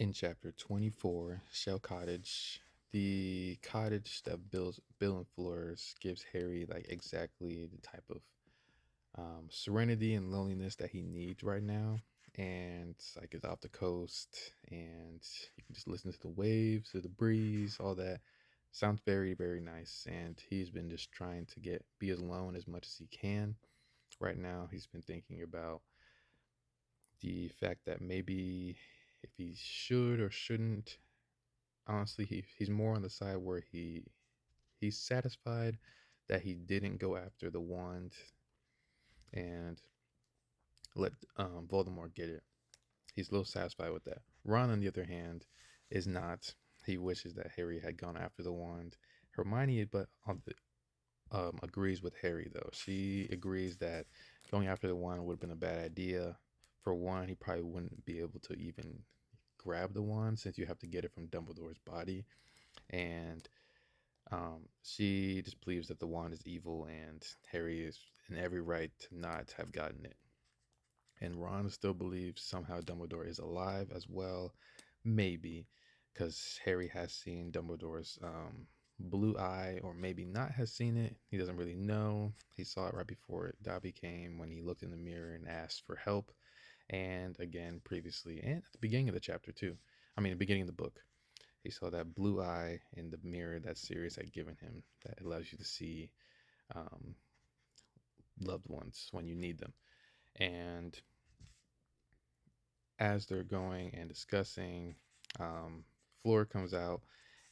In chapter 24, Shell Cottage, the cottage that Bill and Flores gives Harry like exactly the type of serenity and loneliness that he needs right now. And it's off the coast, and you can just listen to the waves, to the breeze, all that. Sounds very, very nice. And he's been just trying to be alone as much as he can. Right now, he's been thinking about the fact that maybe if he should or shouldn't, honestly, he's more on the side where he's satisfied that he didn't go after the wand and let Voldemort get it. He's a little satisfied with that. Ron, on the other hand, is not. He wishes that Harry had gone after the wand. Hermione, but agrees with Harry though. She agrees that going after the wand would have been a bad idea. For one, he probably wouldn't be able to even grab the wand since you have to get it from Dumbledore's body, and she just believes that the wand is evil, and Harry is in every right to not have gotten it. And Ron still believes somehow Dumbledore is alive as well, maybe, because Harry has seen Dumbledore's blue eye, or maybe not has seen it. He doesn't really know. He saw it right before Dobby came when he looked in the mirror and asked for help. And again, previously, and at the beginning of the chapter, too. I mean, the beginning of the book. He saw that blue eye in the mirror that Sirius had given him that allows you to see um, loved ones when you need them. And as they're going and discussing, Flora comes out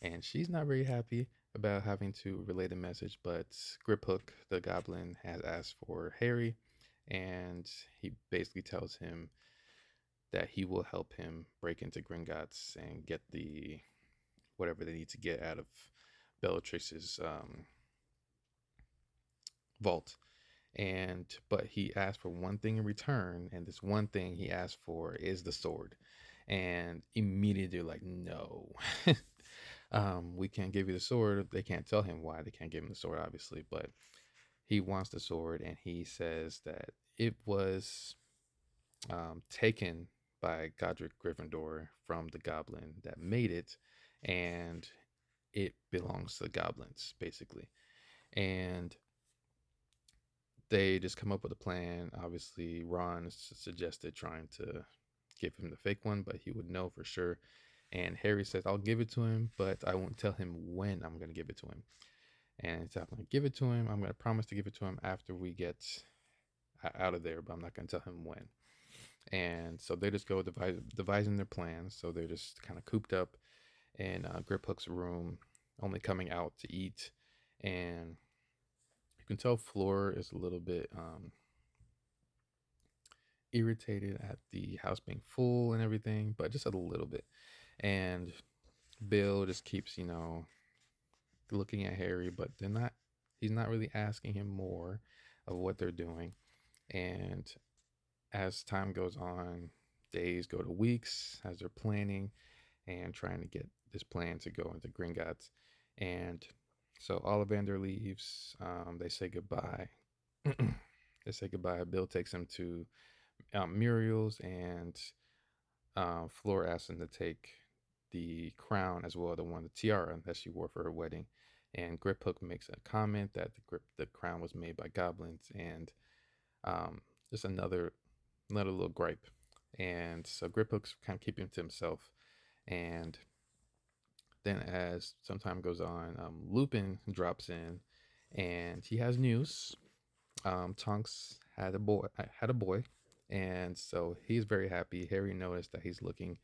and she's not very happy about having to relay the message, but Griphook, the goblin, has asked for Harry, and he basically tells him that he will help him break into Gringotts and get the whatever they need to get out of Bellatrix's vault. And but he asked for one thing in return, and this one thing he asked for is the sword. And immediately they're like, no. We can't give you the sword. They can't tell him why they can't give him the sword, obviously, but he wants the sword, and he says that it was taken by Godric Gryffindor from the goblin that made it, and it belongs to the goblins, basically. And they just come up with a plan. Obviously, Ron suggested trying to give him the fake one, but he would know for sure. And Harry says, I'll give it to him, but I won't tell him when I'm going to give it to him. And he said, I'm going to give it to him. I'm going to promise to give it to him after we get out of there, but I'm not going to tell him when. And so they just go devising their plans. So they're just kind of cooped up in Griphook's room, only coming out to eat. And you can tell Fleur is a little bit irritated at the house being full and everything, but just a little bit. And Bill just keeps, looking at Harry, but he's not really asking him more of what they're doing. And as time goes on, days go to weeks as they're planning and trying to get this plan to go into Gringotts. And so Ollivander leaves. They say goodbye. They say goodbye. Bill takes him to Muriel's, and Fleur asks him to take the crown as well, the tiara that she wore for her wedding. And Griphook makes a comment that the crown was made by goblins, and just another little gripe. And so Griphook's kind of keeping to himself. And then as some time goes on, Lupin drops in, and he has news. Tonks had a boy, and so he's very happy. Harry noticed that he's looking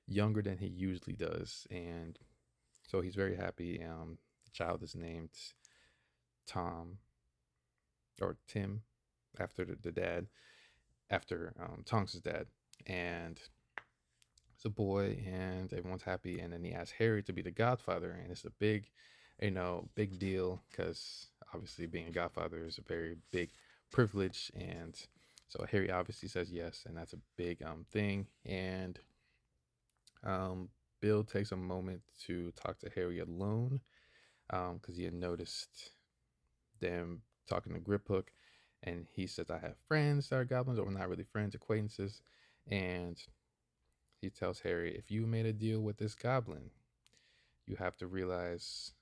younger than he usually does, and so he's very happy. The child is named Tom or Tim after the dad, after Tonks' dad, and it's a boy, and everyone's happy. And then he asks Harry to be the godfather, and it's a big deal because obviously being a godfather is a very big privilege, and so Harry obviously says yes, and that's a big thing. And um, Bill takes a moment to talk to Harry alone because he had noticed them talking to Griphook, and he says, "I have friends that are goblins, or we're not really friends, acquaintances." And he tells Harry, if you made a deal with this goblin, you have to realize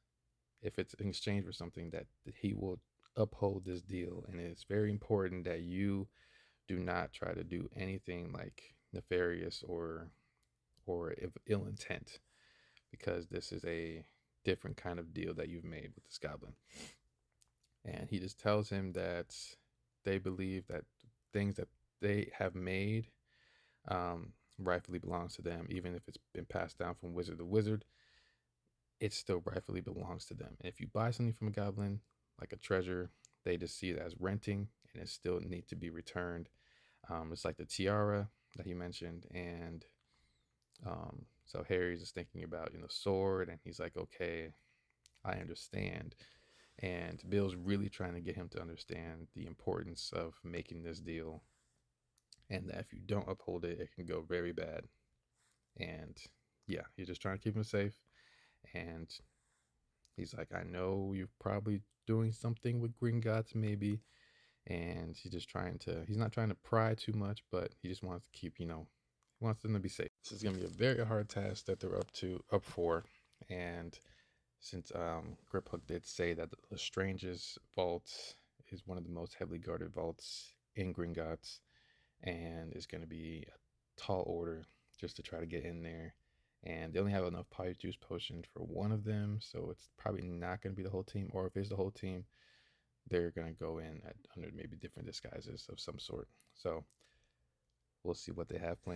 if it's in exchange for something that he will uphold this deal, and it's very important that you do not try to do anything like nefarious or ill intent, because this is a different kind of deal that you've made with this goblin. And he just tells him that they believe that things that they have made rightfully belongs to them, even if it's been passed down from wizard to wizard. It still rightfully belongs to them. And if you buy something from a goblin, like a treasure, they just see it as renting, and it still needs to be returned. It's like the tiara that he mentioned, and so Harry's just thinking about sword, and he's like, okay, I understand. And Bill's really trying to get him to understand the importance of making this deal, and that if you don't uphold it, it can go very bad. And yeah, he's just trying to keep him safe. And he's like, I know you're probably doing something with Gringotts, maybe. And he's not trying to pry too much, but he just wants to keep, he wants them to be safe. This is going to be a very hard task that they're up for. And since Griphook did say that the Lestrange's vault is one of the most heavily guarded vaults in Gringotts, and it's going to be a tall order just to try to get in there. And they only have enough Polyjuice Potion for one of them, so it's probably not going to be the whole team. Or if it's the whole team, they're going to go in under maybe different disguises of some sort. So we'll see what they have planned.